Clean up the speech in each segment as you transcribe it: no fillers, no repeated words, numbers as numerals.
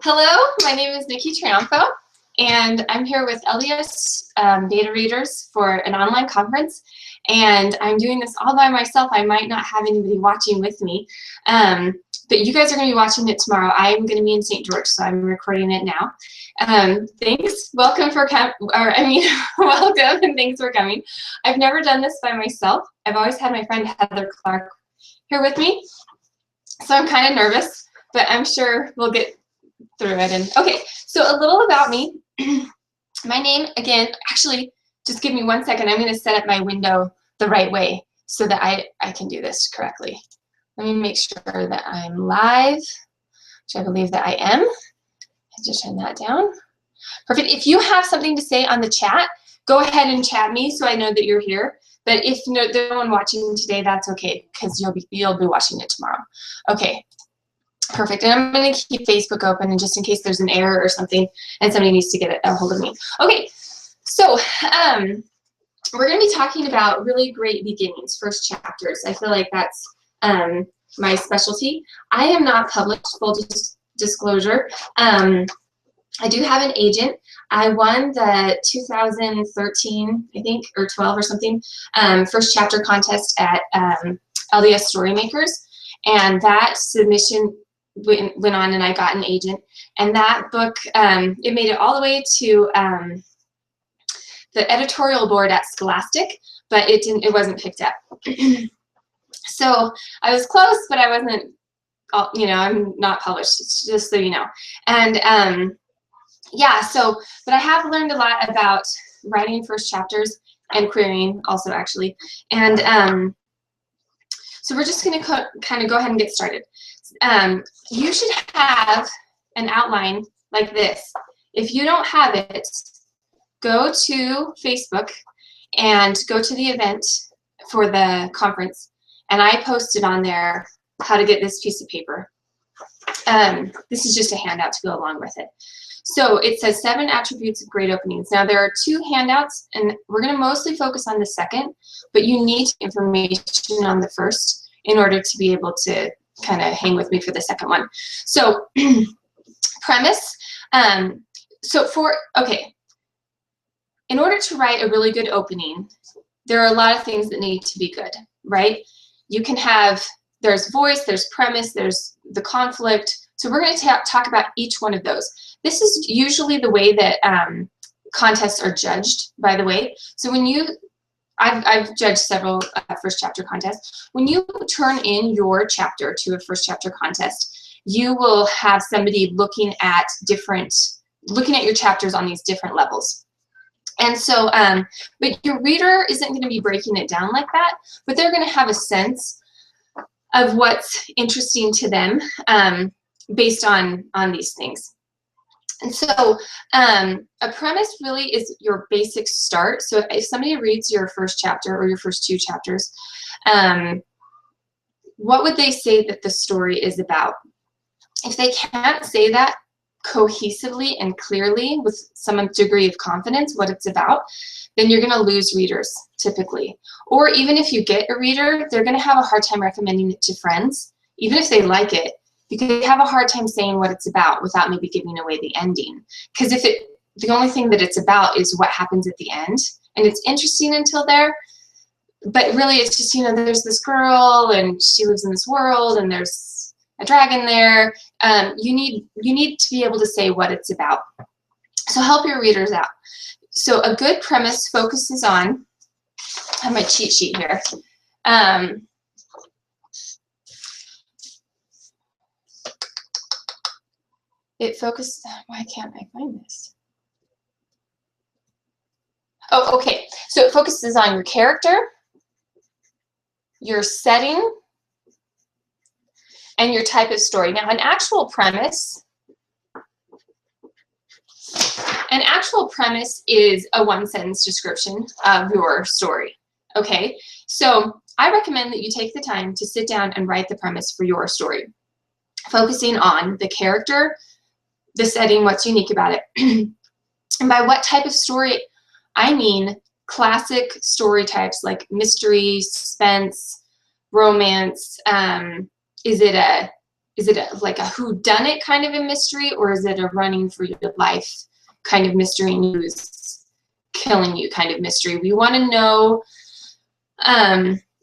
Hello, my name is Nikki Triunfo, and I'm here with LDS beta readers for an online conference, and I'm doing this all by myself. I might not have anybody watching with me, but you guys are going to be watching it tomorrow. I'm going to be in St. George, so I'm recording it now. Thanks. Welcome welcome and thanks for coming. I've never done this by myself. I've always had my friend Heather Clark here with me, so I'm kind of nervous, but I'm sure we'll get through it. And okay, so a little about me. My name, again, actually, just give me 1 second. I'm going to set up my window the right way so that I can do this correctly. Let me make sure that I'm live, which I believe that I am. I just turn that down. Perfect. If you have something to say on the chat, go ahead and chat me so I know that you're here. But if there's no one watching today, that's okay, because you'll be watching it tomorrow. Okay. Perfect. And I'm going to keep Facebook open, and just in case there's an error or something and somebody needs to get a hold of me. Okay, so we're going to be talking about really great beginnings, first chapters. I feel like that's my specialty. I am not published, full disclosure. I do have an agent. I won the 2013, I think, or 12 or something, first chapter contest at LDS Storymakers, and that submission went on, and I got an agent, and that book, it made it all the way to the editorial board at Scholastic, but it wasn't picked up. So I was close, but I wasn't, I'm not published, just so you know. And yeah, but I have learned a lot about writing first chapters and querying also, actually. And so we're just going to kind of go ahead and get started. You should have an outline like this. If you don't have it, go to Facebook and go to the event for the conference, and I posted on there how to get this piece of paper. This is just a handout to go along with it. So it says 7 attributes of great openings. Now there are 2 handouts, and we're going to mostly focus on the second, but you need information on the first in order to be able to kind of hang with me for the second one. So premise. Okay, in order to write a really good opening, there are a lot of things that need to be good, right? You can have, there's voice, there's premise, there's the conflict. So we're going to talk about each one of those. This is usually the way that contests are judged, by the way. So when I've judged several first chapter contests. When you turn in your chapter to a first chapter contest, you will have somebody looking at your chapters on these different levels. And so, but your reader isn't going to be breaking it down like that, but they're going to have a sense of what's interesting to them based on these things. And so a premise really is your basic start. So if somebody reads your first chapter or your first 2 chapters, what would they say that the story is about? If they can't say that cohesively and clearly with some degree of confidence what it's about, then you're going to lose readers typically. Or even if you get a reader, they're going to have a hard time recommending it to friends, even if they like it, because they have a hard time saying what it's about without maybe giving away the ending. Because if the only thing that it's about is what happens at the end, and it's interesting until there, but really it's just, there's this girl and she lives in this world and there's a dragon there. You need to be able to say what it's about. So help your readers out. So a good premise focuses on, I have my cheat sheet here. It focuses, why can't I find this? Oh, okay. So it focuses on your character, your setting, and your type of story. Now, an actual premise is a 1-sentence description of your story, okay? So I recommend that you take the time to sit down and write the premise for your story, focusing on the character, the setting, what's unique about it. And by what type of story, I mean classic story types like mystery, suspense, romance. Is it a is it like a whodunit kind of a mystery, or is it a running for your life kind of mystery and who's killing you kind of mystery? We want to know,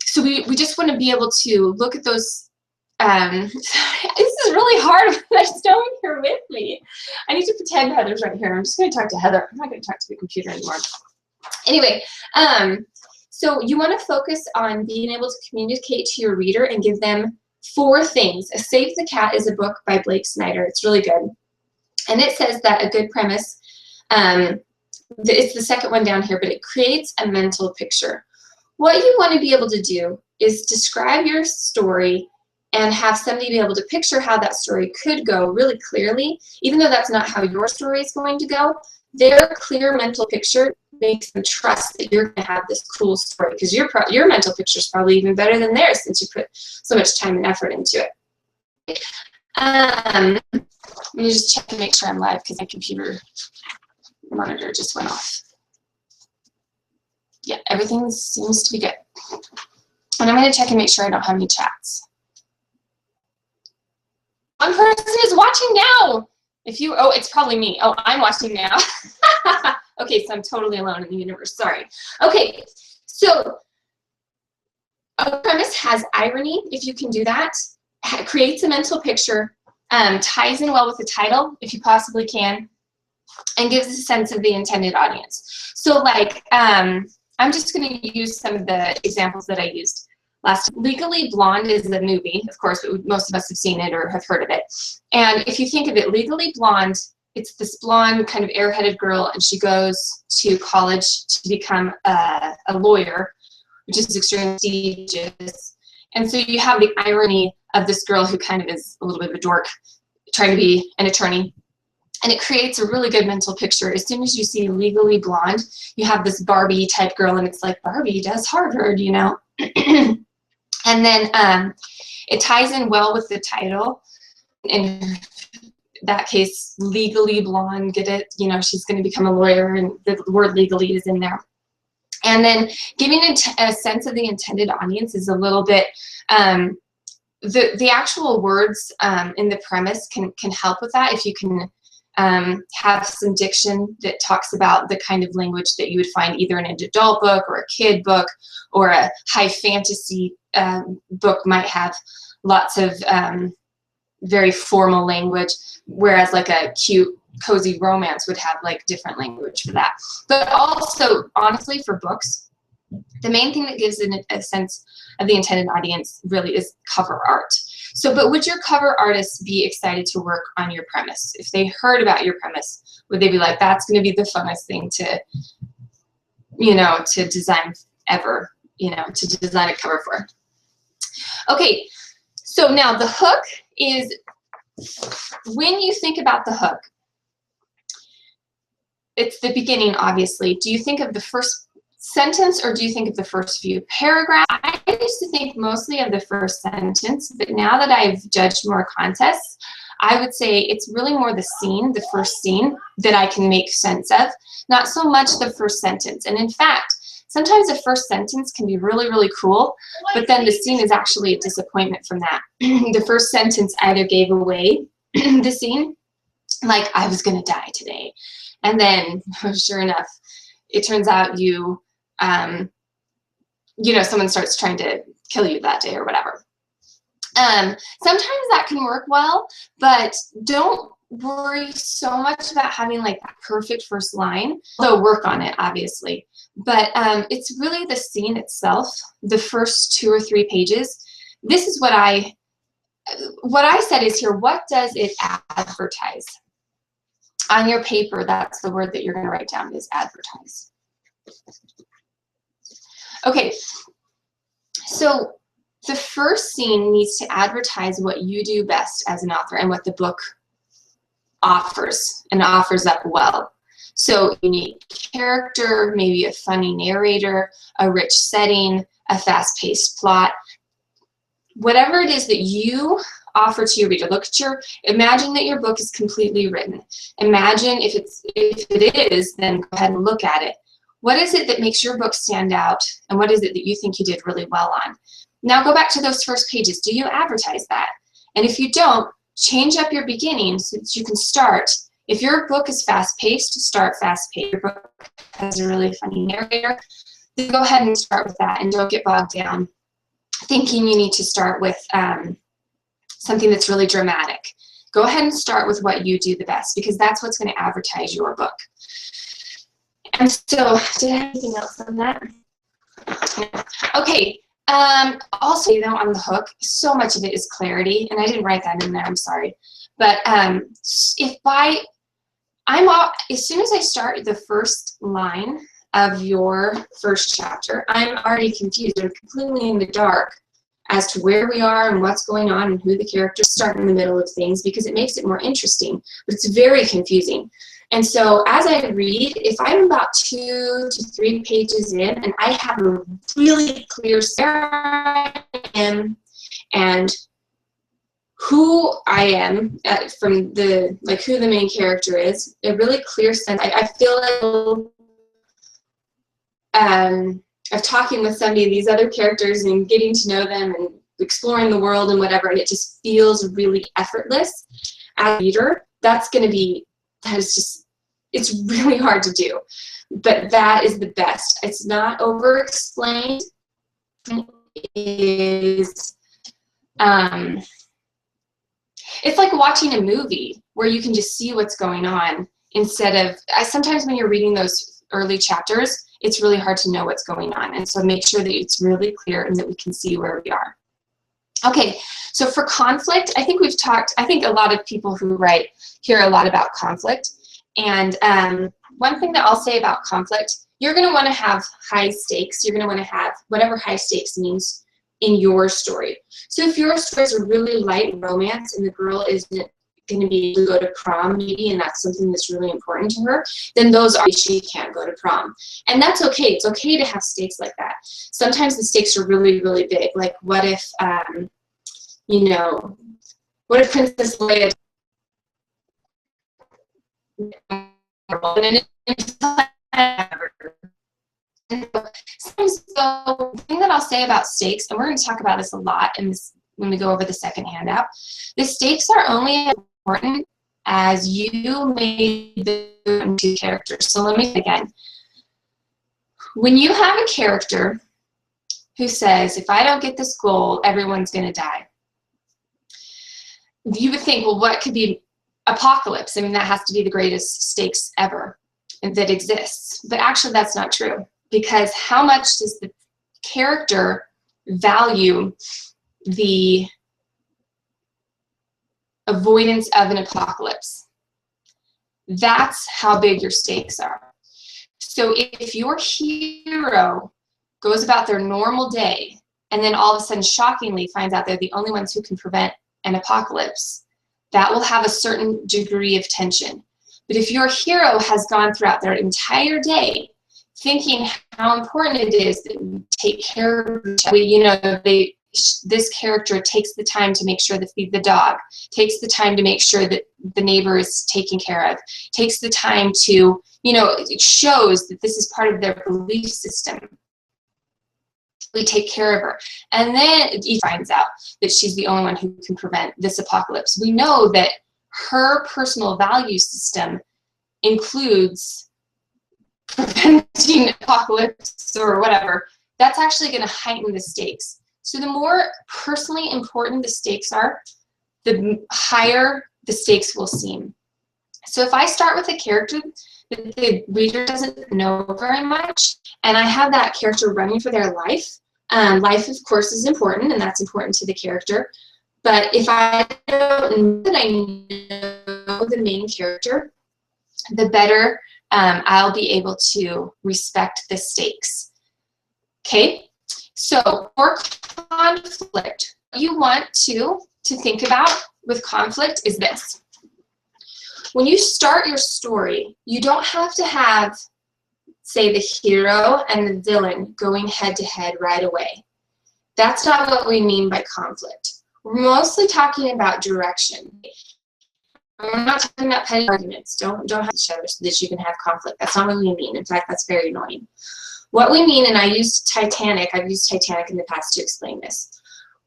so we just want to be able to look at those. This is really hard when there's no one here with me. I need to pretend Heather's right here. I'm just going to talk to Heather. I'm not going to talk to the computer anymore. Anyway, so you want to focus on being able to communicate to your reader and give them 4 things. Save the Cat is a book by Blake Snyder. It's really good. And it says that a good premise, it's the second one down here, but it creates a mental picture. What you want to be able to do is describe your story and have somebody be able to picture how that story could go really clearly, even though that's not how your story is going to go. Their clear mental picture makes them trust that you're going to have this cool story, because your mental picture is probably even better than theirs since you put so much time and effort into it. Let me just check to make sure I'm live because my computer monitor just went off. Yeah, everything seems to be good. And I'm going to check and make sure I don't have any chats. One person is watching now. Oh, it's probably me. Oh, I'm watching now. Okay, so I'm totally alone in the universe. Sorry. Okay, so a premise has irony, if you can do that. Creates a mental picture, ties in well with the title, if you possibly can, and gives a sense of the intended audience. So like, I'm just going to use some of the examples that I used last time. Legally Blonde is a movie, of course, but most of us have seen it or have heard of it. And if you think of it, Legally Blonde, it's this blonde kind of airheaded girl, and she goes to college to become a lawyer, which is extremely prestigious. And so you have the irony of this girl who kind of is a little bit of a dork, trying to be an attorney. And it creates a really good mental picture. As soon as you see Legally Blonde, you have this Barbie type girl, and it's like, Barbie does Harvard, you know? And then it ties in well with the title. In that case, Legally Blonde, get it? You know, she's going to become a lawyer, and the word legally is in there. And then giving a sense of the intended audience is a little bit, the actual words in the premise can help with that. If you can have some diction that talks about the kind of language that you would find either in an adult book or a kid book, or a high fantasy book might have lots of very formal language, whereas like a cute, cozy romance would have like different language for that. But also, honestly, for books, the main thing that gives it a sense of the intended audience really is cover art. So, but would your cover artists be excited to work on your premise? If they heard about your premise, would they be like, that's going to be the funnest thing to, you know, to design ever, you know, to design a cover for? Okay, so now the hook is, when you think about the hook, it's the beginning, obviously. Do you think of the first sentence, or do you think of the first few paragraphs? I used to think mostly of the first sentence, but now that I've judged more contests, I would say it's really more the scene, the first scene, that I can make sense of, not so much the first sentence. And in fact, sometimes the first sentence can be really, really cool, but then the scene is actually a disappointment from that. The first sentence either gave away the scene, like, I was going to die today. And then, sure enough, it turns out you know, someone starts trying to kill you that day or whatever. Sometimes that can work well, but don't worry so much about having like that perfect first line, although work on it, obviously. But it's really the scene itself, the first 2 or 3 pages. This is what I said is here, what does it advertise? On your paper, that's the word that you're going to write down, is advertise. Okay, so the first scene needs to advertise what you do best as an author and what the book offers, and offers up well. So unique character, maybe a funny narrator, a rich setting, a fast-paced plot. Whatever it is that you offer to your reader. Imagine that your book is completely written. Imagine if it is, then go ahead and look at it. What is it that makes your book stand out, and what is it that you think you did really well on? Now go back to those first pages. Do you advertise that? And if you don't, change up your beginning so that you can start. If your book is fast-paced, start fast-paced. Your book has a really funny narrator, then go ahead and start with that, and don't get bogged down thinking you need to start with something that's really dramatic. Go ahead and start with what you do the best, because that's what's going to advertise your book. And so, did I have anything else on that? Okay. Also, you know, on the hook, so much of it is clarity, and I didn't write that in there, I'm sorry. But as soon as I start the first line of your first chapter, I'm already confused. I'm completely in the dark as to where we are and what's going on and who the characters start in the middle of things, because it makes it more interesting, but it's very confusing. And so as I read, if I'm about 2 to 3 pages in and I have a really clear and who I am from the, like, who the main character is, a really clear sense, I feel like of talking with somebody of these other characters and getting to know them and exploring the world and whatever, and it just feels really effortless as a reader. That is just, it's really hard to do, but that is the best. It's not over explained. It's like watching a movie where you can just see what's going on instead of, sometimes when you're reading those early chapters, it's really hard to know what's going on. And so make sure that it's really clear and that we can see where we are. Okay, so for conflict, I think a lot of people who write hear a lot about conflict. And one thing that I'll say about conflict, you're going to want to have high stakes. You're going to want to have whatever high stakes means in your story. So if your story is a really light romance and the girl isn't going to be able to go to prom maybe, and that's something that's really important to her, then she can't go to prom. And that's okay. It's okay to have stakes like that. Sometimes the stakes are really, really big. Like what if, what if Princess Leia So the thing that I'll say about stakes, and we're going to talk about this a lot when we go over the second handout, the stakes are only as important as you made the 2 characters. So let me say again. When you have a character who says, if I don't get this goal, everyone's going to die, you would think, well, what could be apocalypse? I mean, that has to be the greatest stakes ever that exists. But actually, that's not true, because how much does the character value the avoidance of an apocalypse? That's how big your stakes are. So if your hero goes about their normal day and then all of a sudden shockingly finds out they're the only ones who can prevent an apocalypse, that will have a certain degree of tension. But if your hero has gone throughout their entire day thinking how important it is that we take care of each other, this character takes the time to make sure to feed the dog, takes the time to make sure that the neighbor is taken care of, takes the time to, it shows that this is part of their belief system. We take care of her. And then he finds out that she's the only one who can prevent this apocalypse. We know that her personal value system includes preventing apocalypse or whatever. That's actually going to heighten the stakes. So the more personally important the stakes are, the higher the stakes will seem. So if I start with a character that the reader doesn't know very much, and I have that character running for their life, life, of course, is important, and that's important to the character. But if I don't know that I know the main character, the better I'll be able to respect the stakes. Okay? So for conflict, what you want to think about with conflict is this. When you start your story, you don't have to have, say, the hero and the villain going head-to-head right away. That's not what we mean by conflict. We're mostly talking about direction. We're not talking about petty arguments. Don't have each other so that you can have conflict. That's not what we mean. In fact, that's very annoying. What we mean, and I've used Titanic in the past to explain this.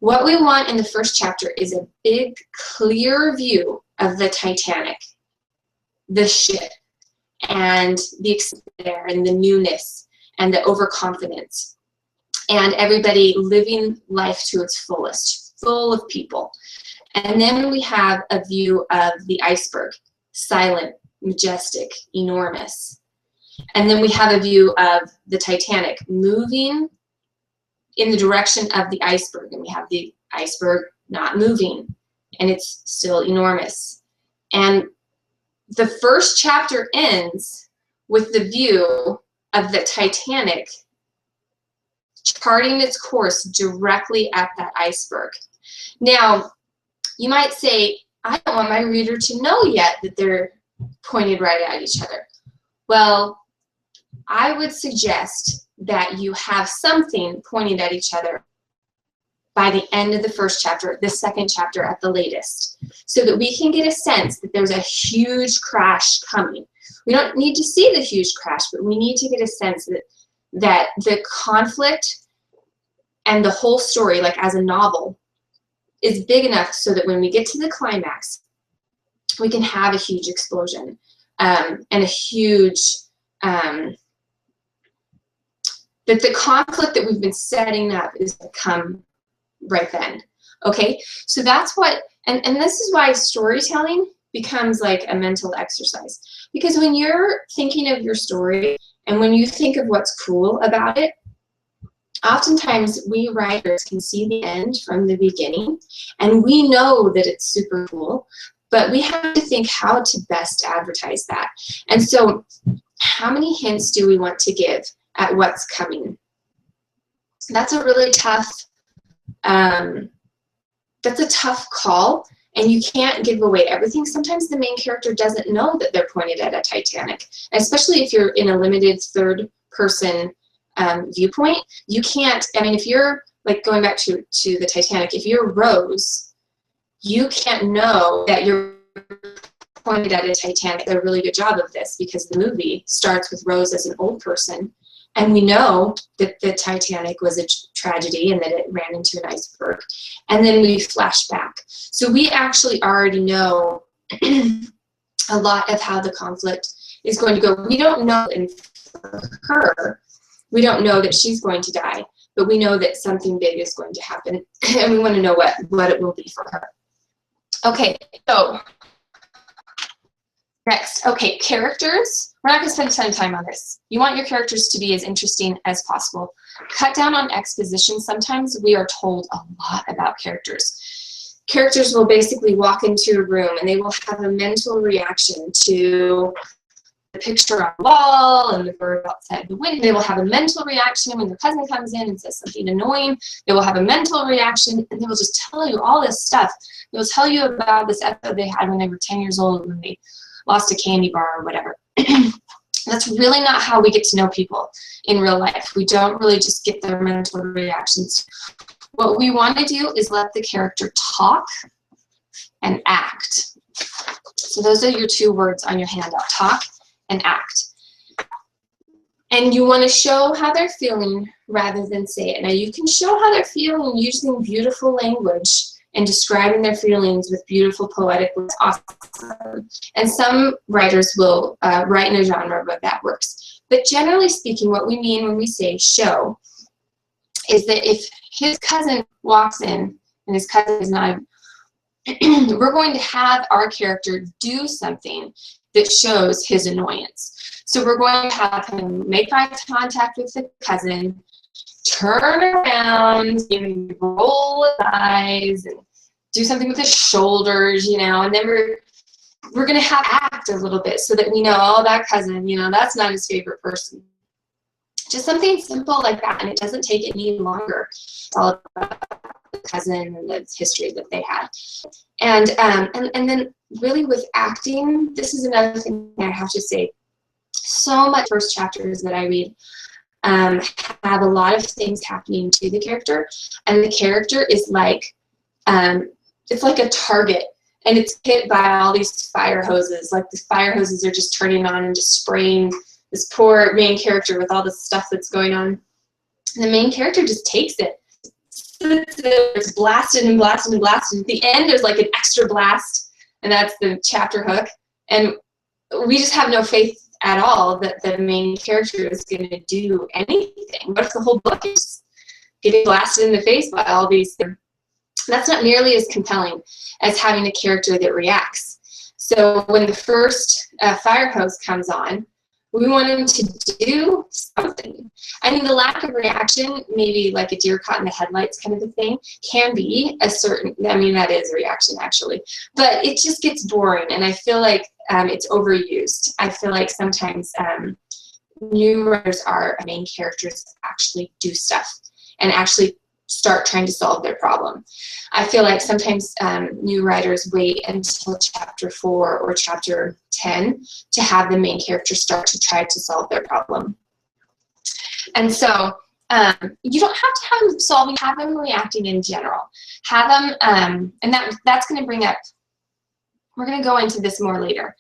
What we want in the first chapter is a big, clear view of the Titanic, the ship, and the there and the newness and the overconfidence, and everybody living life to its fullest, full of people. And then we have a view of the iceberg, silent, majestic, enormous. And then we have a view of the Titanic moving in the direction of the iceberg, and we have the iceberg not moving, and it's still enormous. And the first chapter ends with the view of the Titanic charting its course directly at that iceberg. Now, you might say, I don't want my reader to know yet that they're pointed right at each other. Well, I would suggest that you have something pointed at each other by the end of the first chapter, the second chapter at the latest, so that we can get a sense that there's a huge crash coming. We don't need to see the huge crash, but we need to get a sense that the conflict and the whole story, like as a novel, is big enough so that when we get to the climax, we can have a huge explosion and a huge, that the conflict that we've been setting up is going to come right then. Okay, so that's what, and this is why storytelling becomes like a mental exercise. Because when you're thinking of your story and when you think of what's cool about it, oftentimes we writers can see the end from the beginning and we know that it's super cool, but we have to think how to best advertise that. And so how many hints do we want to give at what's coming? That's a really tough, that's a tough call, and you can't give away everything. Sometimes the main character doesn't know that they're pointed at a Titanic, especially if you're in a limited third person viewpoint. You can't, I mean, if you're like going back to the Titanic, if you're Rose, you can't know that you're pointed at a Titanic. They did a really good job of this because the movie starts with Rose as an old person, and we know that the Titanic was a tragedy and that it ran into an iceberg, and then we flash back. So we actually already know a lot of how the conflict is going to go. We don't know, and for her, we don't know that she's going to die, but we know that something big is going to happen, and we want to know what it will be for her. Okay, so next, okay, characters. We're not going to spend a ton of time on this. You want your characters to be as interesting as possible. Cut down on exposition. Sometimes we are told a lot about characters. Characters will basically walk into a room and they will have a mental reaction to the picture on the wall and the bird outside the window. They will have a mental reaction when their cousin comes in and says something annoying. They will have a mental reaction, and they will just tell you all this stuff. They will tell you about this episode they had when they were 10 years old, when they lost a candy bar or whatever. That's really not how we get to know people in real life. We don't really just get their mental reactions. What we want to do is let the character talk and act. So those are your two words on your handout: talk and act. And you want to show how they're feeling rather than say it. Now you can show how they're feeling using beautiful language and describing their feelings with beautiful poetic words. Awesome. And some writers will write in a genre where that works. But generally speaking, what we mean when we say show is that if his cousin walks in and his cousin is not, we're going to have our character do something that shows his annoyance. So we're going to have him make eye contact with the cousin, turn around, roll his eyes, and do something with his shoulders, you know, and then we're going to have act a little bit so that we know, oh, that cousin, you know, that's not his favorite person. Just something simple like that, and it doesn't take any longer. It's all about the cousin and the history that they had. And then really with acting, this is another thing I have to say. So much first chapters that I read have a lot of things happening to the character, and the character is like, it's like a target, and it's hit by all these fire hoses. Like the fire hoses are just turning on and just spraying this poor main character with all the stuff that's going on. And the main character just takes it, it's blasted and blasted and blasted. At the end, there's like an extra blast, and that's the chapter hook. And we just have no faith at all that the main character is going to do anything. What if the whole book is getting blasted in the face by all these things? That's not nearly as compelling as having a character that reacts. So when the first fire hose comes on, we want him to do something. I mean, the lack of reaction, maybe like a deer caught in the headlights kind of a thing, can be a certain, I mean, that is a reaction actually, but it just gets boring, and I feel like it's overused. I feel like sometimes new writers are main characters actually do stuff and actually start trying to solve their problem. I feel like sometimes new writers wait until chapter 4 or chapter 10 to have the main character start to try to solve their problem. And so you don't have to have them solving, have them reacting in general. Have them, and that's going to bring up, we're going to go into this more later,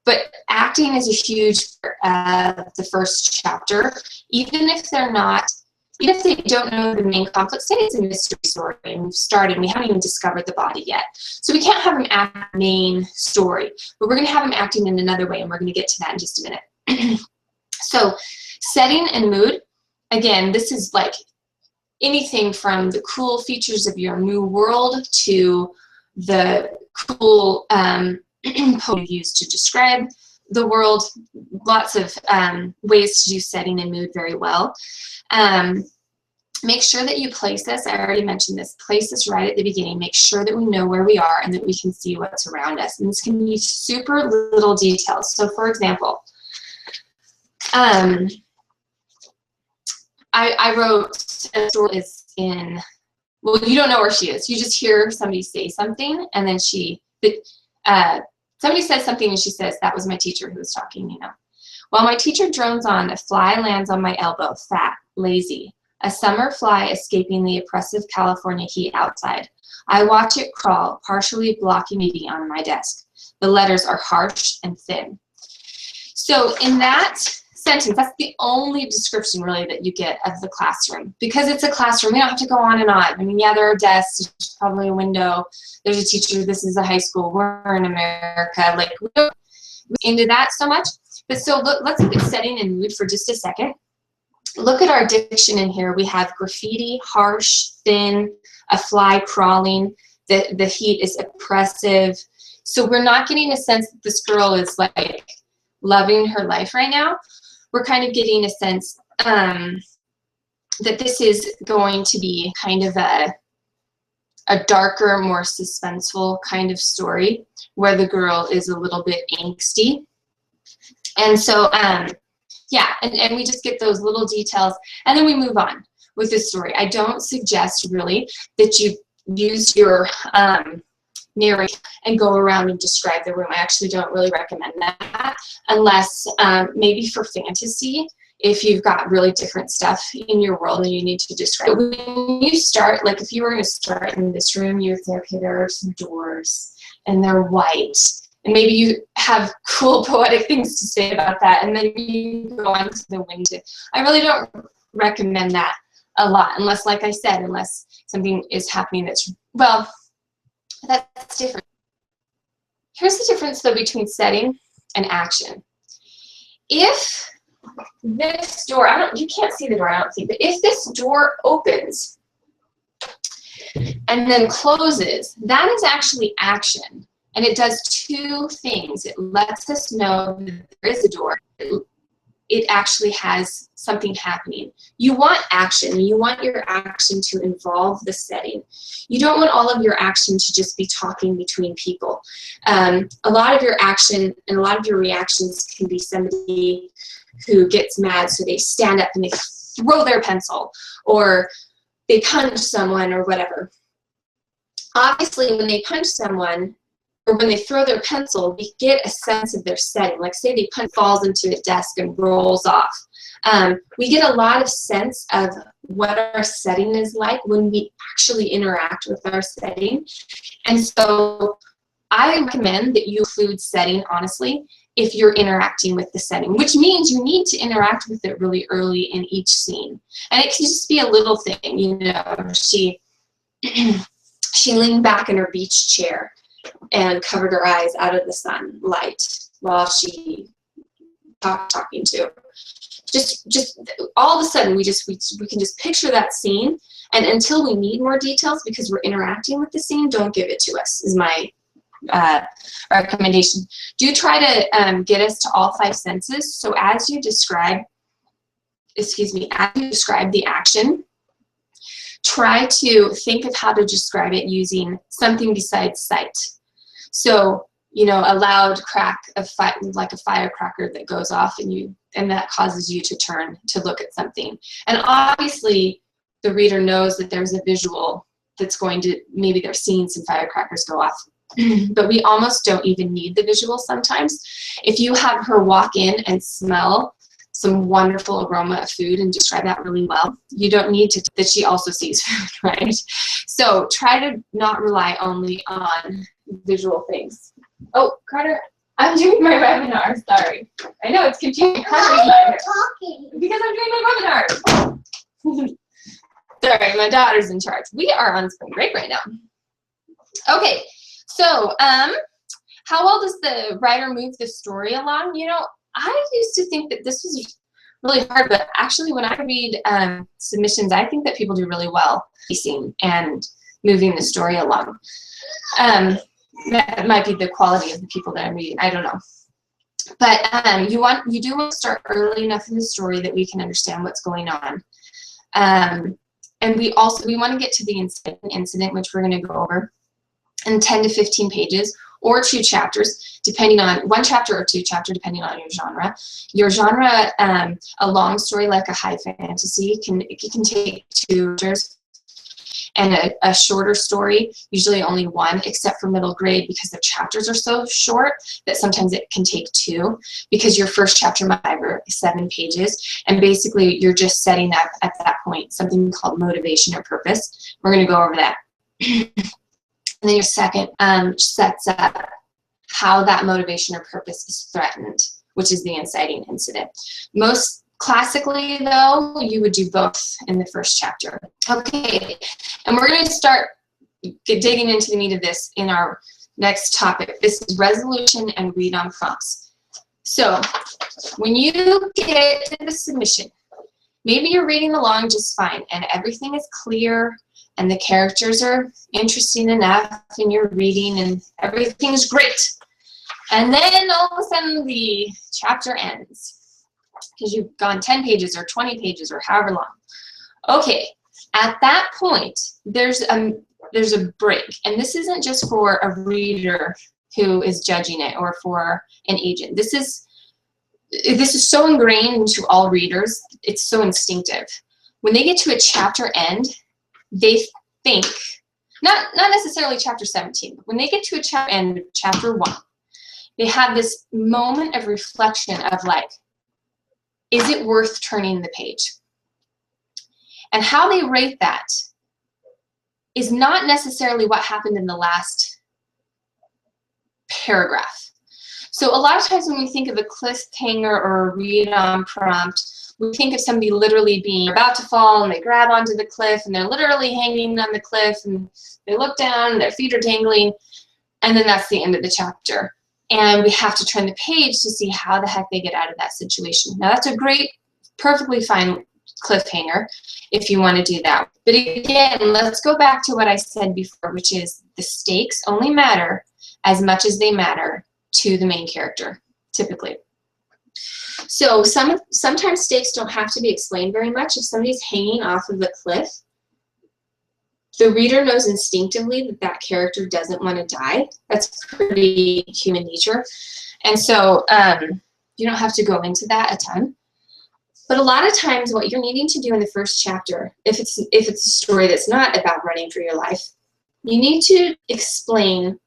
but acting is a huge part of the first chapter, even if they're not, even if they don't know the main conflict. Say it's a mystery story and we've started, we haven't even discovered the body yet. So we can't have them act the main story, but we're going to have them acting in another way, and we're going to get to that in just a minute. So setting and mood, again, this is like anything from the cool features of your new world to the cool poem used to describe the world. Lots of ways to do setting and mood very well. Make sure that you place us, I already mentioned this, place us right at the beginning. Make sure that we know where we are and that we can see what's around us. And this can be super little details. So for example, I wrote a story is in, well, you don't know where she is. You just hear somebody say something, and then somebody says something and she says, that was my teacher who was talking, you know. While my teacher drones on, a fly lands on my elbow, fat, lazy. A summer fly escaping the oppressive California heat outside. I watch it crawl, partially blocking me on my desk. The letters are harsh and thin. So in that sentence, that's the only description really that you get of the classroom. Because it's a classroom, we don't have to go on and on. I mean, yeah, there are desks, there's probably a window, there's a teacher, this is a high school, we're in America. Like, we don't get into that so much. But so let's look at setting and mood for just a second. Look at our diction in here. We have graffiti, harsh, thin, a fly crawling, the heat is oppressive. So we're not getting a sense that this girl is like loving her life right now. We're kind of getting a sense that this is going to be kind of a darker, more suspenseful kind of story where the girl is a little bit angsty. And so, yeah, and we just get those little details, and then we move on with this story. I don't suggest really that you use your narrate and go around and describe the room. I actually don't really recommend that unless maybe for fantasy, if you've got really different stuff in your world and you need to describe. But when you start, like if you were going to start in this room, you would say, okay, there are some doors and they're white. And maybe you have cool poetic things to say about that, and then you go on to the window. I really don't recommend that a lot, unless, like I said, unless something is happening that's, well, that's different. Here's the difference, though, between setting and action. If this door, you can't see the door, I don't think, but if this door opens and then closes, that is actually action. And it does two things. It lets us know that there is a door. It actually has something happening. You want action. You want your action to involve the setting. You don't want all of your action to just be talking between people. A lot of your action and a lot of your reactions can be somebody who gets mad, so they stand up and they throw their pencil, or they punch someone or whatever. Obviously, when they punch someone, or when they throw their pencil, we get a sense of their setting. Like say they punch, falls into a desk and rolls off. We get a lot of sense of what our setting is like when we actually interact with our setting. And so I recommend that you include setting, honestly, if you're interacting with the setting, which means you need to interact with it really early in each scene. And it can just be a little thing, you know, she leaned back in her beach chair and covered her eyes out of the sunlight while she talking to. Just all of a sudden, we can just picture that scene, and until we need more details because we're interacting with the scene, don't give it to us, is my recommendation. Do try to get us to all 5 senses. So as you describe, as you describe the action, try to think of how to describe it using something besides sight. So, you know, a loud crack of like a firecracker that goes off, and that causes you to turn to look at something. And obviously, the reader knows that there's a visual that's going to, maybe they're seeing some firecrackers go off. But we almost don't even need the visual sometimes. If you have her walk in and smell some wonderful aroma of food and describe that really well, you don't need to, that she also sees food, right? So try to not rely only on visual things. Oh, Carter, I'm doing my webinar, sorry. I know it's confusing. Why are you talking? Because I'm doing my webinar. Sorry, my daughter's in charge. We are on spring break right now. Okay, so how well does the writer move the story along? You know, I used to think that this was really hard, but actually when I read submissions, I think that people do really well pacing and moving the story along. That might be the quality of the people that I'm reading, I don't know. But you do want to start early enough in the story that we can understand what's going on. And we want to get to the incident, which we're going to go over in 10 to 15 pages, or 2 chapters, depending on 1 chapter or 2 chapter, depending on your genre. Your genre, a long story like a high fantasy, it can take 2 chapters, and a shorter story, usually only 1, except for middle grade, because the chapters are so short that sometimes it can take 2, because your first chapter might be 7 pages, and basically you're just setting up at that point something called motivation or purpose. We're going to go over that. And then your second sets up how that motivation or purpose is threatened, which is the inciting incident. Most classically, though, you would do both in the first chapter. Okay, and we're going to start digging into the meat of this in our next topic. This is resolution and read on prompts. So when you get to the submission, maybe you're reading along just fine and everything is clear and the characters are interesting enough and you're reading and everything's great. And then all of a sudden the chapter ends because you've gone 10 pages or 20 pages or however long. Okay, at that point, there's a break. And this isn't just for a reader who is judging it or for an agent. This is so ingrained into all readers. It's so instinctive. When they get to a chapter end, they think, not necessarily chapter 17, but when they get to a chapter end of chapter 1, they have this moment of reflection of like, is it worth turning the page? And how they rate that is not necessarily what happened in the last paragraph. So a lot of times when we think of a cliffhanger or a read-on prompt, we think of somebody literally being about to fall and they grab onto the cliff and they're literally hanging on the cliff and they look down and their feet are dangling, and then that's the end of the chapter. And we have to turn the page to see how the heck they get out of that situation. Now that's a great, perfectly fine cliffhanger if you want to do that. But again, let's go back to what I said before, which is the stakes only matter as much as they matter to the main character, typically. So sometimes stakes don't have to be explained very much. If somebody's hanging off of a cliff, the reader knows instinctively that that character doesn't want to die. That's pretty human nature. And so you don't have to go into that a ton. But a lot of times what you're needing to do in the first chapter, if it's a story that's not about running for your life, you need to explain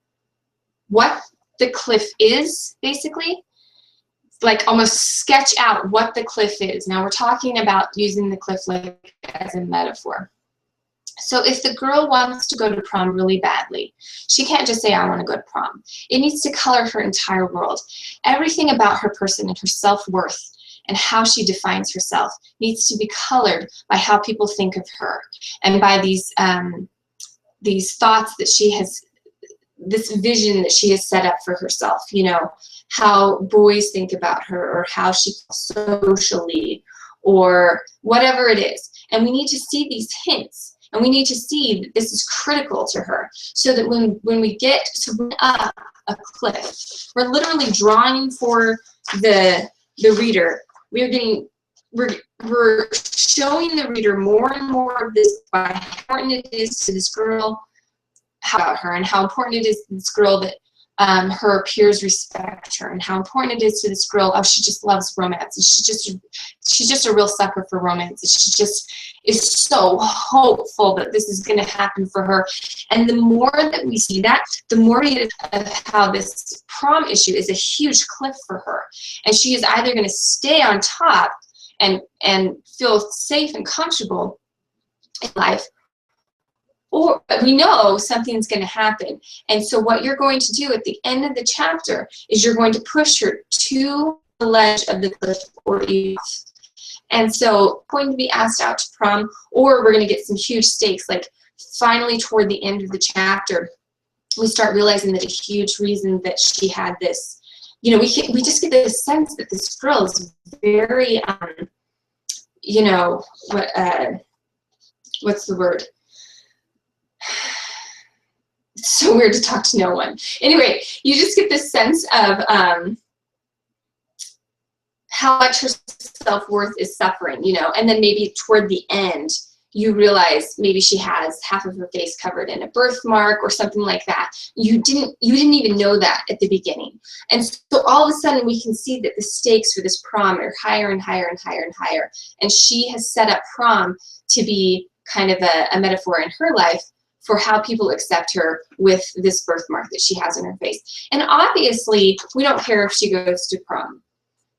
what the cliff is, basically. Like almost sketch out what the cliff is. Now we're talking about using the cliff like as a metaphor. So if the girl wants to go to prom really badly, she can't just say, I want to go to prom. It needs to color her entire world. Everything about her person and her self-worth and how she defines herself needs to be colored by how people think of her and by these thoughts that she has, this vision that she has set up for herself, you know, how boys think about her or how she socially or whatever it is. And we need to see these hints. And we need to see that this is critical to her so that when we get to up a cliff, we're literally drawing for the reader. We're showing the reader more and more of this, by how important it is to this girl, how about her, and how important it is to this girl that her peers respect her, and how important it is to this girl, oh, she just loves romance, and she's just a real sucker for romance, and she just is so hopeful that this is going to happen for her. And the more that we see that, the more of how this prom issue is a huge cliff for her, and she is either going to stay on top and feel safe and comfortable in life, or we know something's going to happen. And so what you're going to do at the end of the chapter is you're going to push her to the ledge of the cliff or off. And so going to be asked out to prom, or we're going to get some huge stakes. Like finally toward the end of the chapter, we start realizing that a huge reason that she had this, you know, we just get the sense that this girl is very, you know, what's the word? It's so weird to talk to no one. Anyway, you just get this sense of how much her self-worth is suffering, you know, and then maybe toward the end, you realize maybe she has half of her face covered in a birthmark or something like that. You didn't even know that at the beginning. And so all of a sudden we can see that the stakes for this prom are higher and higher and higher and higher. And she has set up prom to be kind of a metaphor in her life for how people accept her with this birthmark that she has in her face. And obviously, we don't care if she goes to prom,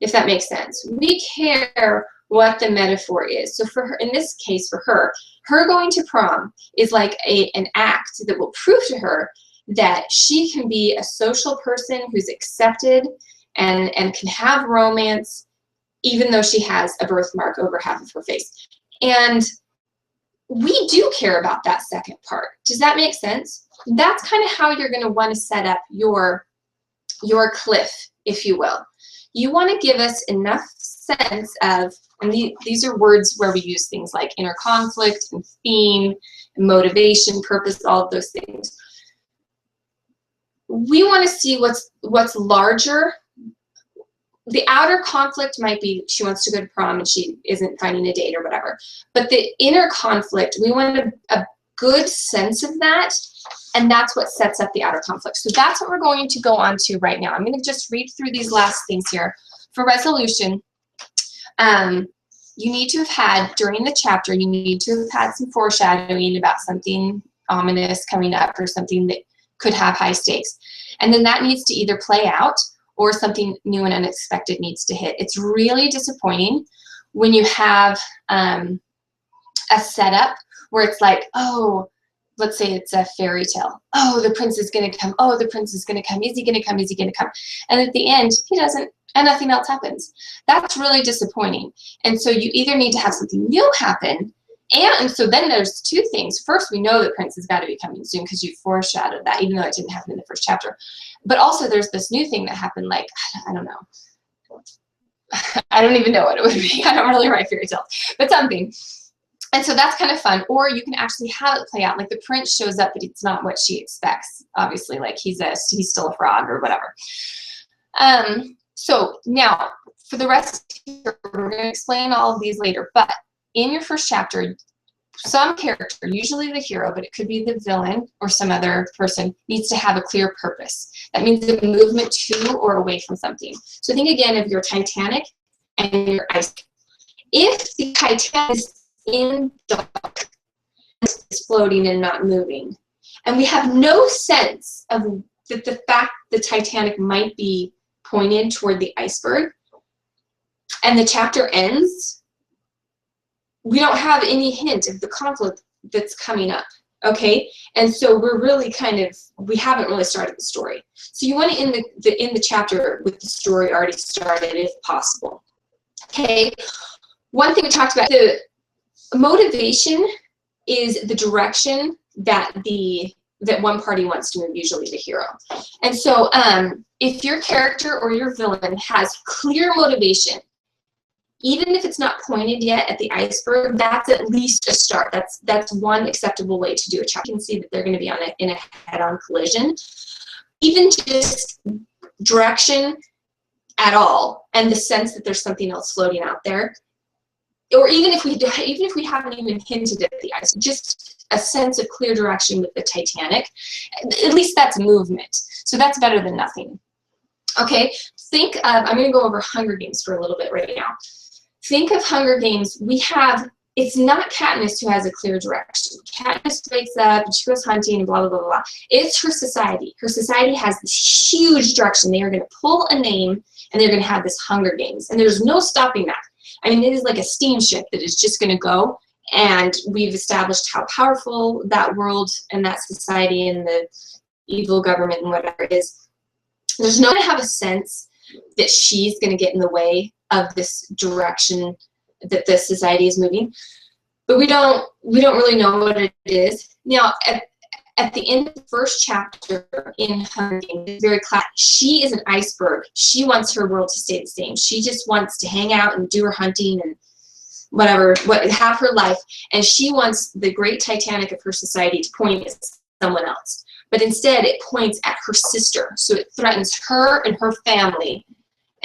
if that makes sense. We care what the metaphor is. So for her, in this case, for her going to prom is like an act that will prove to her that she can be a social person who's accepted and can have romance, even though she has a birthmark over half of her face. And we do care about that second part. Does that make sense? That's kind of how you're going to want to set up your cliff, if you will. You want to give us enough sense of, and these are words where we use things like inner conflict and theme, and motivation, purpose, all of those things. We want to see what's larger. The outer conflict might be she wants to go to prom and she isn't finding a date or whatever. But the inner conflict, we want a good sense of that, and that's what sets up the outer conflict. So that's what we're going to go on to right now. I'm going to just read through these last things here. For resolution, you need to have had, during the chapter, you need to have had some foreshadowing about something ominous coming up or something that could have high stakes. And then that needs to either play out or something new and unexpected needs to hit. It's really disappointing when you have a setup where it's like, oh, let's say it's a fairy tale. Oh, the prince is gonna come. Oh, the prince is gonna come. Is he gonna come? Is he gonna come? And at the end, he doesn't, and nothing else happens. That's really disappointing. And so you either need to have something new happen, and so then there's two things. First, we know that Prince has got to be coming soon because you foreshadowed that, even though it didn't happen in the first chapter. But also there's this new thing that happened, like, I don't know. I don't even know what it would be. I don't really write fairy tales, but something. And so that's kind of fun. Or you can actually have it play out. Like the prince shows up, but it's not what she expects. Obviously, like he's still a frog or whatever. So now, for the rest, we're going to explain all of these later. But in your first chapter, some character, usually the hero, but it could be the villain or some other person, needs to have a clear purpose. That means a movement to or away from something. So think again of your Titanic and your iceberg. If the Titanic is in dark, it's floating and not moving, and we have no sense of that the fact the Titanic might be pointed toward the iceberg, and the chapter ends, we don't have any hint of the conflict that's coming up. Okay, and so we're really we haven't really started the story. So you want to end the chapter with the story already started if possible. Okay, one thing we talked about, the motivation is the direction that one party wants to move, usually the hero. And so if your character or your villain has clear motivation, even if it's not pointed yet at the iceberg, that's at least a start. That's one acceptable way to do a chapter. You can see that they're going to be in a head-on collision. Even just direction at all, and the sense that there's something else floating out there, or even if we haven't even hinted at the ice, just a sense of clear direction with the Titanic, at least that's movement. So that's better than nothing. Okay, think of, I'm going to go over Hunger Games for a little bit right now. Think of Hunger Games. It's not Katniss who has a clear direction. Katniss wakes up and she goes hunting and blah, blah, blah, blah. It's her society. Her society has this huge direction. They are going to pull a name and they're going to have this Hunger Games. And there's no stopping that. I mean, it is like a steamship that is just going to go. And we've established how powerful that world and that society and the evil government and whatever it is. There's no one to have a sense that she's going to get in the way of this direction that the society is moving, but we don't really know what it is. Now, at the end of the first chapter in Hunger Games, it's very clear. She is an iceberg. She wants her world to stay the same. She just wants to hang out and do her hunting and whatever, have her life, and she wants the great Titanic of her society to point at someone else. But instead, it points at her sister, so it threatens her and her family.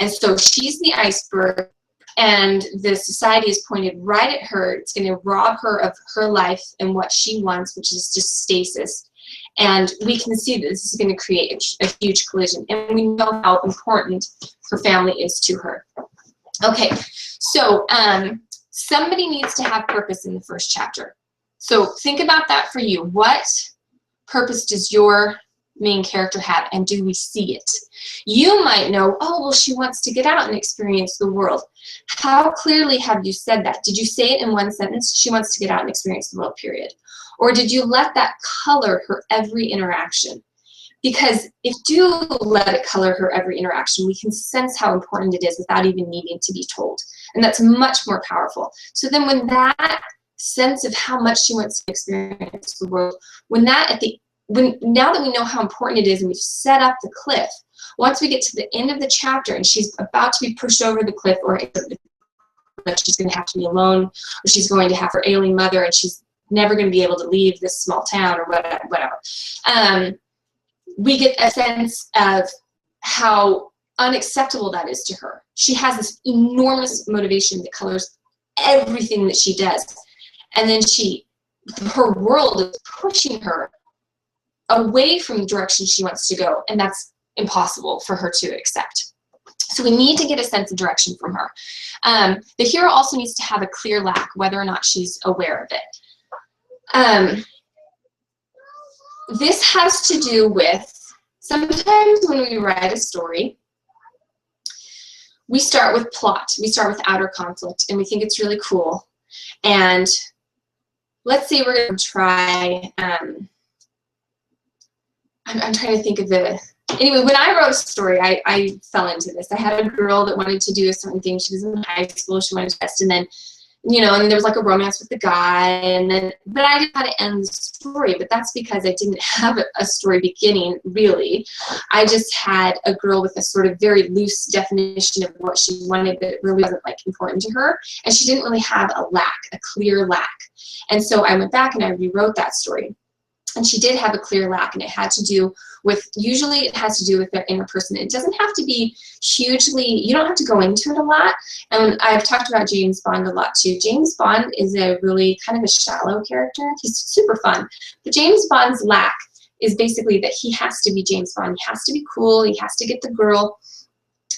And so she's the iceberg, and the society is pointed right at her. It's going to rob her of her life and what she wants, which is just stasis. And we can see that this is going to create a huge collision. And we know how important her family is to her. Okay, so somebody needs to have purpose in the first chapter. So think about that for you. What purpose does your main character have, and do we see it? You might know, oh, well, she wants to get out and experience the world. How clearly have you said that? Did you say it in one sentence? She wants to get out and experience the world, period. Or did you let that color her every interaction? Because if you do let it color her every interaction, we can sense how important it is without even needing to be told. And that's much more powerful. So then when that sense of how much she wants to experience the world, now that we know how important it is and we've set up the cliff, once we get to the end of the chapter and she's about to be pushed over the cliff, or she's going to have to be alone, or she's going to have her ailing mother and she's never going to be able to leave this small town or whatever, we get a sense of how unacceptable that is to her. She has this enormous motivation that colors everything that she does. And then her world is pushing her away from the direction she wants to go, and that's impossible for her to accept. So we need to get a sense of direction from her. The hero also needs to have a clear lack, whether or not she's aware of it. This has to do with, sometimes when we write a story, we start with plot, we start with outer conflict, and we think it's really cool. And let's say we're going to try, I'm trying to think of anyway, when I wrote a story, I fell into this. I had a girl that wanted to do a certain thing. She was in high school, she wanted to test, and then, and there was like a romance with the guy, but I didn't know how to end the story, but that's because I didn't have a story beginning, really. I just had a girl with a sort of very loose definition of what she wanted, but it really wasn't important to her, and she didn't really have a clear lack. And so I went back and I rewrote that story. And she did have a clear lack, and it had to do with, usually it has to do with their inner person. It doesn't have to be hugely, you don't have to go into it a lot. And I've talked about James Bond a lot too. James Bond is a really kind of a shallow character. He's super fun. But James Bond's lack is basically that he has to be James Bond. He has to be cool. He has to get the girl.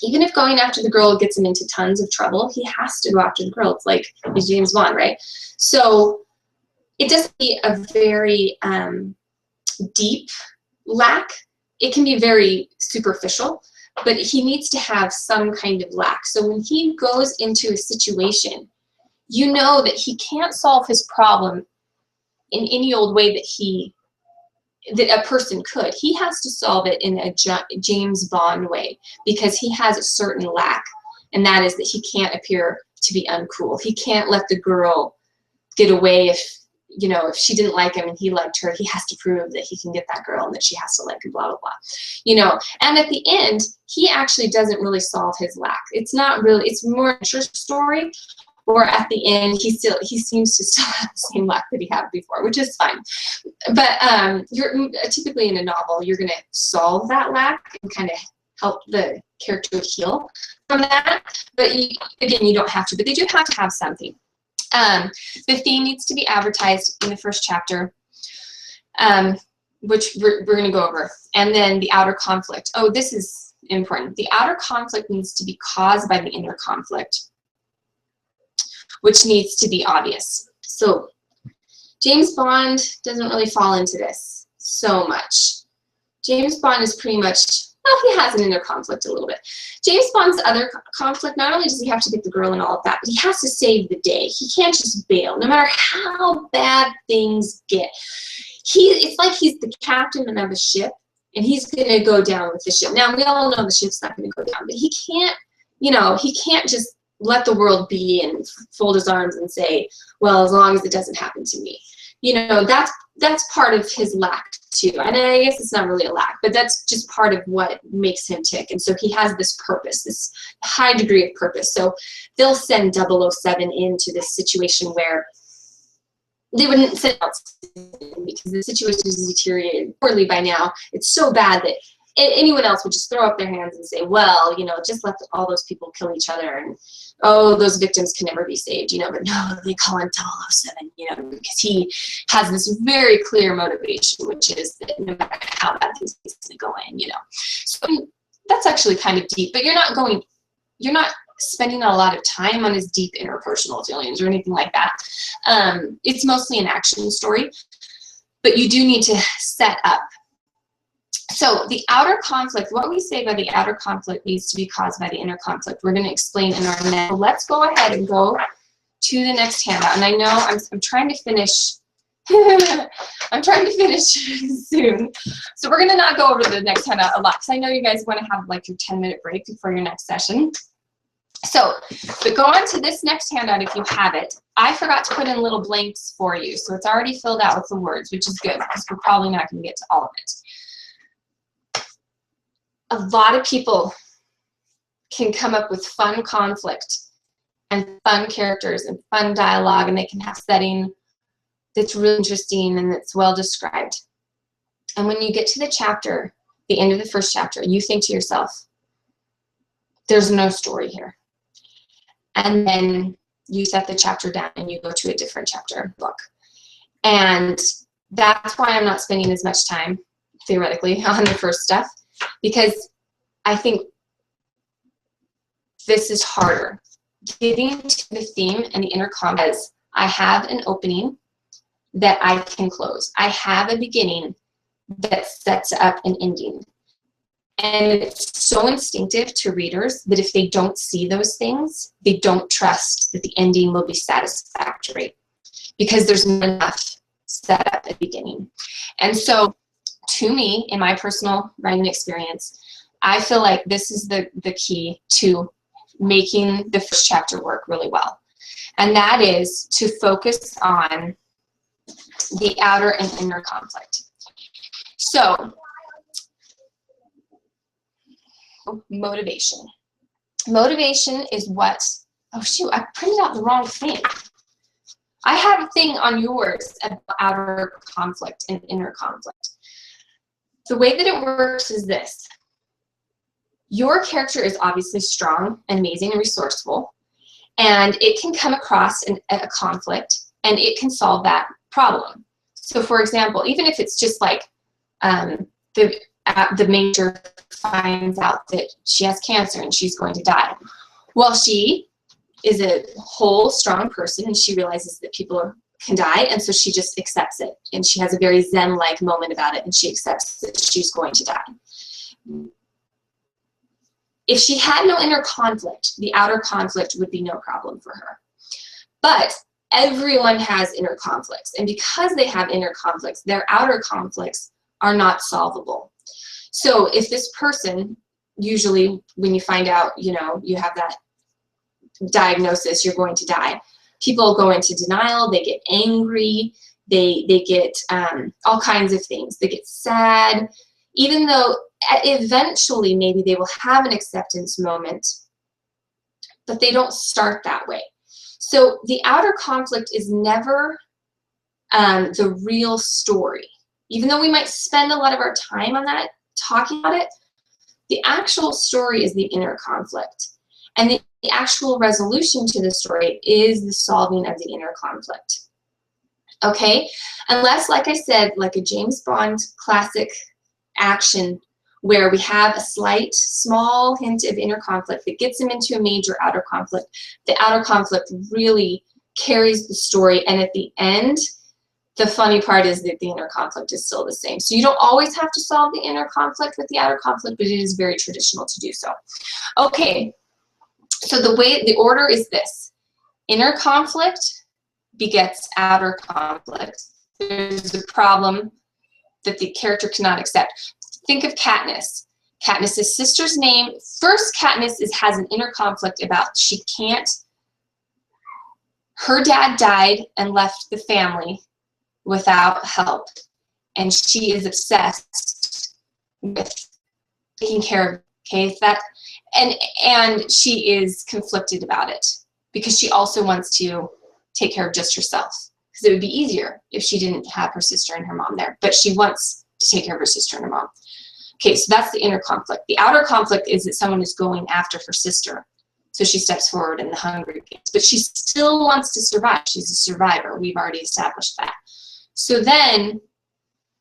Even if going after the girl gets him into tons of trouble, he has to go after the girl. It's like he's James Bond, right? So it doesn't be a very deep lack. It can be very superficial, but he needs to have some kind of lack. So when he goes into a situation, you know that he can't solve his problem in any old way that a person could. He has to solve it in a James Bond way, because he has a certain lack, and that is that he can't appear to be uncool. He can't let the girl get away if she didn't like him and he liked her. He has to prove that he can get that girl and that she has to like him, blah, blah, blah. And at the end, he actually doesn't really solve his lack. It's not really, it's more a true story, or at the end, he seems to still have the same lack that he had before, which is fine. But you're typically in a novel, you're going to solve that lack and kind of help the character heal from that. But again, you don't have to, but they do have to have something. The theme needs to be advertised in the first chapter, which we're going to go over. And then the outer conflict. Oh, this is important. The outer conflict needs to be caused by the inner conflict, which needs to be obvious. So James Bond doesn't really fall into this so much. James Bond is pretty much, well, he has an inner conflict a little bit. James Bond's other conflict, not only does he have to get the girl and all of that, but he has to save the day. He can't just bail, no matter how bad things get. It's like he's the captain of a ship, and he's going to go down with the ship. Now, we all know the ship's not going to go down, but he can't just let the world be and fold his arms and say, well, as long as it doesn't happen to me. That's part of his lack too. And I guess it's not really a lack, but that's just part of what makes him tick. And so he has this purpose, this high degree of purpose. So they'll send 007 into this situation where they wouldn't send out because the situation is deteriorated poorly by now. It's so bad that anyone else would just throw up their hands and say, well, just let all those people kill each other, and those victims can never be saved, but no, they call him 007, because he has this very clear motivation, which is that no matter how bad things are going, So that's actually kind of deep, but you're not spending a lot of time on his deep interpersonal feelings or anything like that. It's mostly an action story, but you do need to set up. So the outer conflict, what we say by the outer conflict needs to be caused by the inner conflict. We're going to explain in our next. So let's go ahead and go to the next handout. And I know I'm trying to finish. I'm trying to finish soon. So we're going to not go over the next handout a lot, because I know you guys want to have like your 10-minute break before your next session. So, but go on to this next handout if you have it. I forgot to put in little blanks for you, so it's already filled out with the words, which is good, because we're probably not going to get to all of it. A lot of people can come up with fun conflict and fun characters and fun dialogue, and they can have setting that's really interesting and that's well described. And when you get to the chapter, the end of the first chapter, you think to yourself, there's no story here. And then you set the chapter down and you go to a different chapter book. And that's why I'm not spending as much time, theoretically, on the first stuff, because I think this is harder. Getting to the theme and the inner conflict, I have an opening that I can close. I have a beginning that sets up an ending. And it's so instinctive to readers that if they don't see those things, they don't trust that the ending will be satisfactory, because there's not enough set up at the beginning. And so, to me, in my personal writing experience, I feel like this is the key to making the first chapter work really well. And that is to focus on the outer and inner conflict. So, motivation. Motivation is what, oh shoot, I printed out the wrong thing. I have a thing on yours about outer conflict and inner conflict. The way that it works is this. Your character is obviously strong, amazing, and resourceful, and it can come across a conflict, and it can solve that problem. So, for example, even if it's just like the major finds out that she has cancer and she's going to die. Well, she is a whole, strong person, and she realizes that people can die, and so she just accepts it. And she has a very Zen-like moment about it, and she accepts that she's going to die. If she had no inner conflict, the outer conflict would be no problem for her. But everyone has inner conflicts. And because they have inner conflicts, their outer conflicts are not solvable. So if this person, usually when you find out, you know, you have that diagnosis, you're going to die, people go into denial, they get angry, they get all kinds of things. They get sad, even though eventually maybe they will have an acceptance moment, but they don't start that way. So the outer conflict is never the real story. Even though we might spend a lot of our time on that, talking about it, the actual story is the inner conflict. And the actual resolution to the story is the solving of the inner conflict. Okay? Unless, like I said, like a James Bond classic action where we have a slight, small hint of inner conflict that gets them into a major outer conflict, the outer conflict really carries the story. And at the end, the funny part is that the inner conflict is still the same. So you don't always have to solve the inner conflict with the outer conflict, but it is very traditional to do so. Okay, so the order is this. Inner conflict begets outer conflict. There's a problem that the character cannot accept. Think of Katniss. Katniss's sister's name. First, Katniss has an inner conflict about she can't. Her dad died and left the family without help, and she is obsessed with taking care of. Okay, that and she is conflicted about it because she also wants to take care of just herself, because it would be easier if she didn't have her sister and her mom there, but she wants to take care of her sister and her mom. Okay, so that's the inner conflict. The outer conflict is that someone is going after her sister, so she steps forward in the Hunger Games, but she still wants to survive. She's a survivor. We've already established that. So then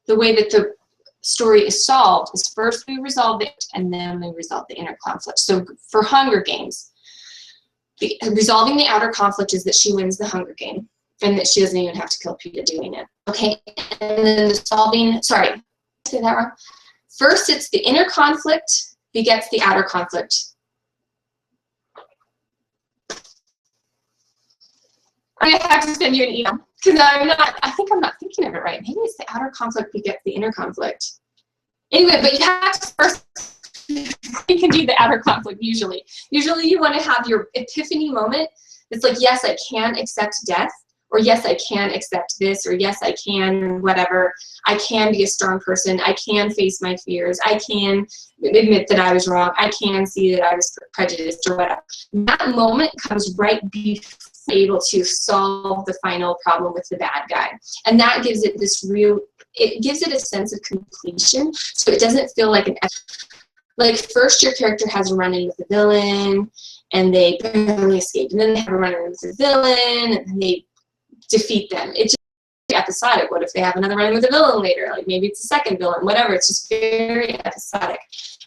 the way that the story is solved is first we resolve it, and then we resolve the inner conflict. So for Hunger Games, resolving the outer conflict is that she wins the Hunger Game and that she doesn't even have to kill Peeta doing it. Okay, and then the solving, sorry, did I say that wrong? First, it's the inner conflict begets the outer conflict. I'm gonna have to send you an email because I think I'm not thinking of it right. Maybe it's the outer conflict begets the inner conflict. Anyway, but you have to first, you can do the outer conflict usually. Usually you want to have your epiphany moment. It's like, yes, I can accept death, or yes, I can accept this, or yes, I can whatever. I can be a strong person. I can face my fears. I can admit that I was wrong. I can see that I was prejudiced or whatever. That moment comes right before able to solve the final problem with the bad guy. And that gives it this real, it gives it a sense of completion. So it doesn't feel like like first your character has a run-in with the villain and they barely escape. And then they have a run-in with the villain and they defeat them. It's just episodic. What if they have another run-in with the villain later? Like maybe it's a second villain, whatever. It's just very episodic.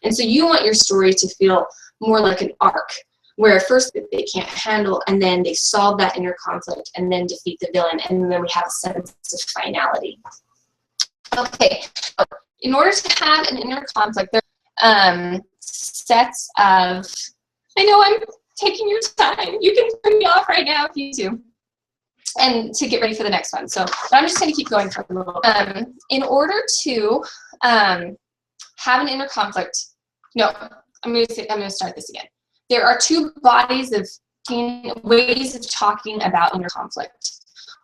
And so you want your story to feel more like an arc, where first they can't handle, and then they solve that inner conflict, and then defeat the villain, and then we have a sense of finality. Okay, in order to have an inner conflict, there are sets of, I know I'm taking your time. You can turn me off right now if you do, and to get ready for the next one. So, but I'm just going to keep going for a little bit. In order to have an inner conflict, no, I'm going to start this again. There are two bodies of ways of talking about inner conflict.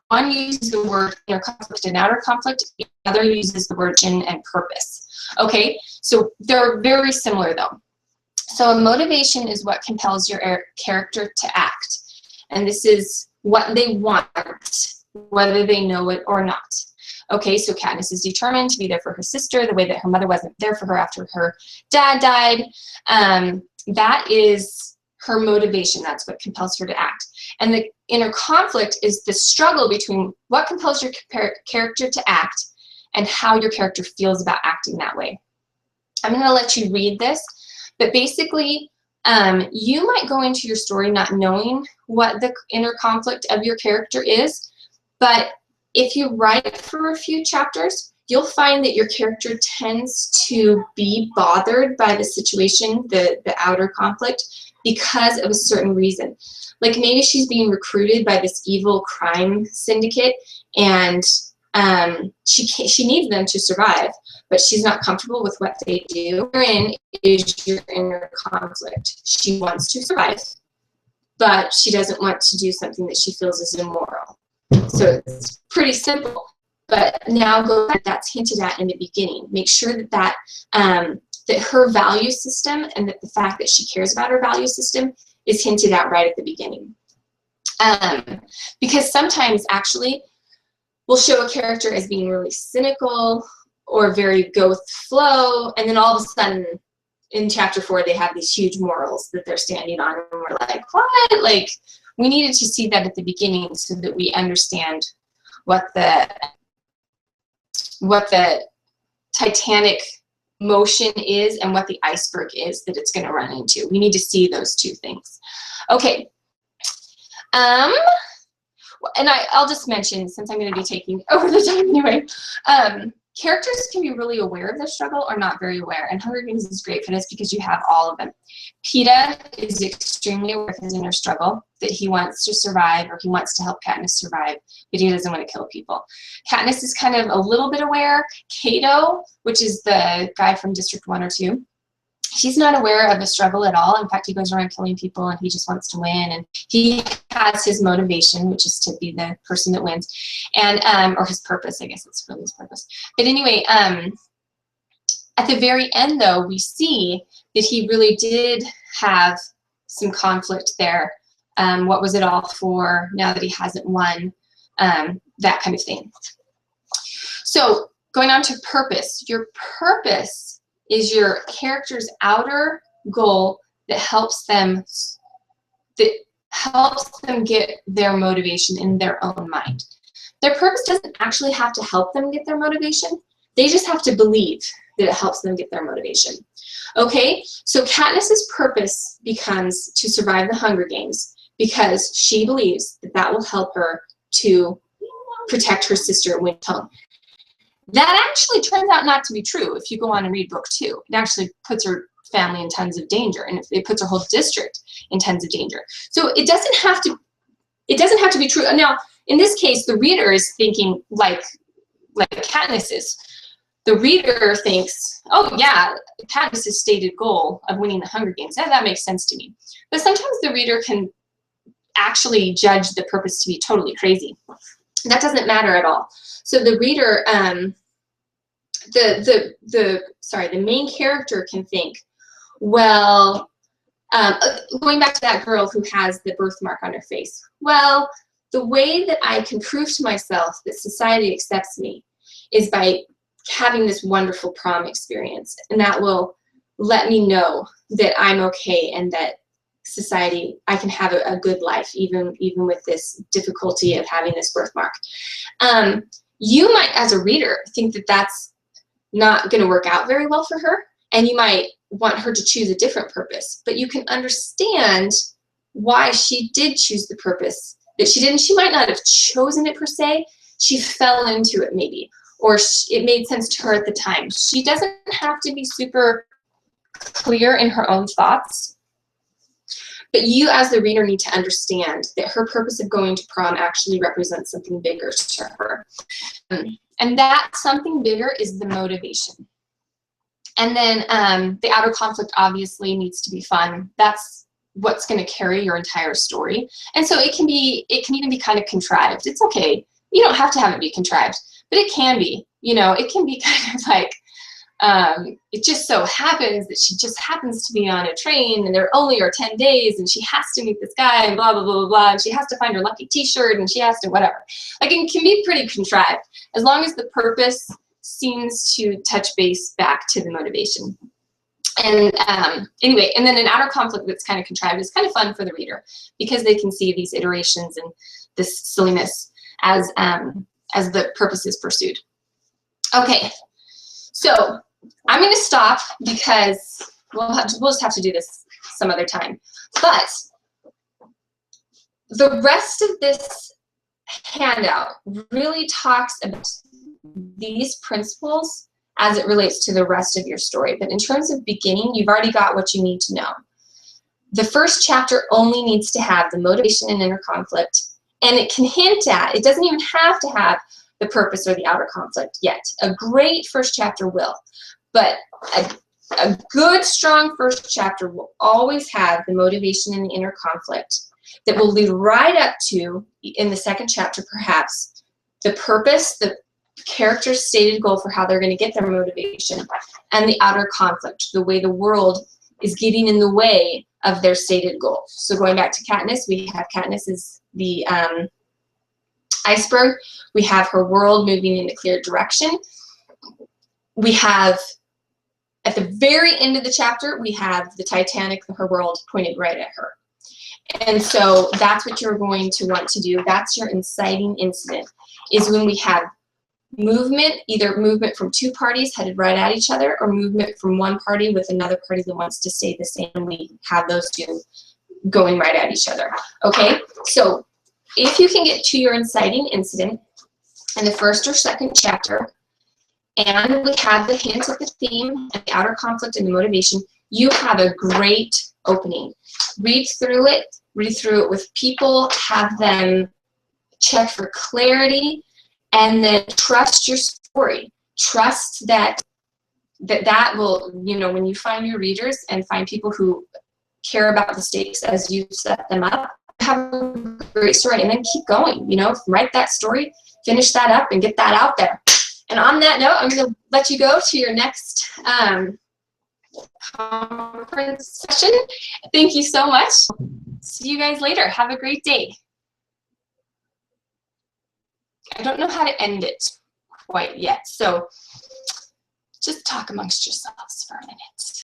One uses the word inner conflict and outer conflict. The other uses the word vision and purpose. Okay, so they're very similar though. So a motivation is what compels your character to act. And this is what they want, whether they know it or not. Okay, so Katniss is determined to be there for her sister the way that her mother wasn't there for her after her dad died. That is her motivation. That's what compels her to act. And the inner conflict is the struggle between what compels your character to act and how your character feels about acting that way. I'm going to let you read this, but basically, you might go into your story not knowing what the inner conflict of your character is, but if you write for a few chapters, you'll find that your character tends to be bothered by the situation, the outer conflict, because of a certain reason. Like maybe she's being recruited by this evil crime syndicate, and she needs them to survive, but she's not comfortable with what they do. Wherein is your inner conflict. She wants to survive, but she doesn't want to do something that she feels is immoral. So it's pretty simple. But now that's hinted at in the beginning. Make sure that that her value system and that the fact that she cares about her value system is hinted at right at the beginning. Because sometimes actually we'll show a character as being really cynical or very go with the flow, and then all of a sudden in chapter 4 they have these huge morals that they're standing on, and we're like, what? Like, we needed to see that at the beginning so that we understand what the Titanic motion is and what the iceberg is that it's going to run into. We need to see those two things. Okay. And I'll just mention, since I'm going to be taking over the time anyway, characters can be really aware of their struggle or not very aware. And Hunger Games is great for this because you have all of them. Peeta is extremely aware of his inner struggle, that he wants to survive, or he wants to help Katniss survive, but he doesn't want to kill people. Katniss is kind of a little bit aware. Cato, which is the guy from District 1 or 2, he's not aware of a struggle at all. In fact, he goes around killing people and he just wants to win. And he has his motivation, which is to be the person that wins. And, or his purpose, I guess it's really his purpose. But anyway, at the very end though, we see that he really did have some conflict there. What was it all for now that he hasn't won? That kind of thing. So going on to purpose, your purpose is your character's outer goal that helps them get their motivation in their own mind. Their purpose doesn't actually have to help them get their motivation. They just have to believe that it helps them get their motivation. Okay, so Katniss's purpose becomes to survive the Hunger Games because she believes that that will help her to protect her sister and win home. That actually turns out not to be true if you go on and read book 2. It actually puts her family in tons of danger, and it puts her whole district in tons of danger. So it doesn't have to be true. Now, in this case, the reader is thinking like Katniss is. The reader thinks, oh yeah, Katniss's stated goal of winning the Hunger Games, that makes sense to me. But sometimes the reader can actually judge the purpose to be totally crazy. That doesn't matter at all. So the reader, the main character can think, well, going back to that girl who has the birthmark on her face. Well, the way that I can prove to myself that society accepts me is by having this wonderful prom experience, and that will let me know that I'm okay and that society, I can have a good life even with this difficulty of having this birthmark. You might, as a reader, think that that's not going to work out very well for her, and you might want her to choose a different purpose, but you can understand why she did choose the purpose that she didn't. She might not have chosen it per se. She fell into it maybe, or it made sense to her at the time. She doesn't have to be super clear in her own thoughts, but you as the reader need to understand that her purpose of going to prom actually represents something bigger to her. And that something bigger is the motivation. And then the outer conflict obviously needs to be fun. That's what's going to carry your entire story. And so it can even be kind of contrived. It's okay. You don't have to have it be contrived, but it can be. You know, it can be kind of like, it just so happens that she just happens to be on a train and there only are 10 days and she has to meet this guy and blah, blah, blah, blah, blah, and she has to find her lucky t-shirt and she has to whatever. Like, it can be pretty contrived as long as the purpose seems to touch base back to the motivation. And anyway, and then an outer conflict that's kind of contrived is kind of fun for the reader because they can see these iterations and this silliness as the purpose is pursued. Okay, so I'm going to stop because we'll just have to do this some other time. But the rest of this handout really talks about these principles as it relates to the rest of your story. But in terms of beginning, you've already got what you need to know. The first chapter only needs to have the motivation and inner conflict, and it can hint at, it doesn't even have to have the purpose or the outer conflict yet. A great first chapter will, but a good, strong first chapter will always have the motivation and the inner conflict that will lead right up to, in the second chapter perhaps, the purpose, the character's stated goal for how they're going to get their motivation, and the outer conflict, the way the world is getting in the way of their stated goal. So going back to Katniss, we have Katniss is the iceberg. We have her world moving in a clear direction. We have, at the very end of the chapter, we have the Titanic, her world pointed right at her. And so that's what you're going to want to do. That's your inciting incident, is when we have movement, either movement from two parties headed right at each other, or movement from one party with another party that wants to stay the same. We have those two going right at each other. Okay, so if you can get to your inciting incident in the first or second chapter, and we have the hint of the theme and the outer conflict and the motivation, you have a great opening. Read through it with people, have them check for clarity, and then trust your story. Trust that will, you know, when you find your readers and find people who care about the stakes as you set them up, have a great story, and then keep going. You know, write that story, finish that up, and get that out there. And on that note, I'm going to let you go to your next conference session. Thank you so much. See you guys later. Have a great day. I don't know how to end it quite yet, so just talk amongst yourselves for a minute.